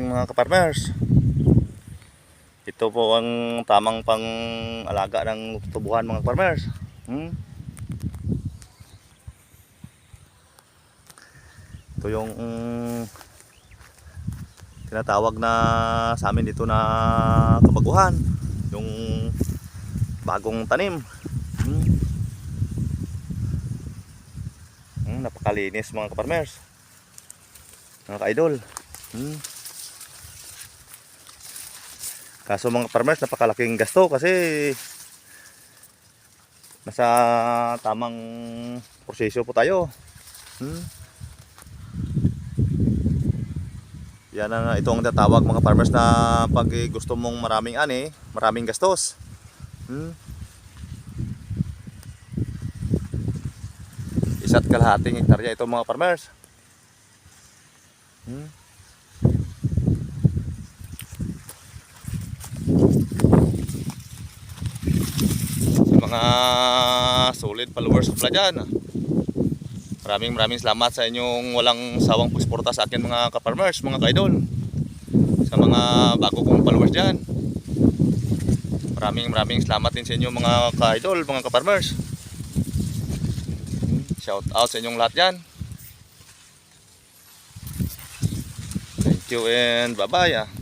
mga kaparmers. Ito po ang tamang pang-alaga ng tubuhan mga kaparmers. Ito yung tinatawag na sa amin dito na kabaguhan, yung bagong tanim. Napakalinis mga kaparmers, mga ka-idol. Kaso mga kaparmers, napakalaking gasto kasi nasa tamang proseso po tayo. Yan ang itong tatawag mga farmers na pag gusto mong maraming ani, maraming gastos. Isa't kalahating hektarya ito mga farmers. Mga solid followers ko pala dyan. Maraming salamat sa inyong walang sawang pagsuporta sa akin mga ka-farmers, mga ka-idol. Sa mga bago kong followers dyan, maraming salamat din sa inyo mga ka-idol, mga ka-farmers. Shout out sa inyong lahat dyan. Thank you and bye bye.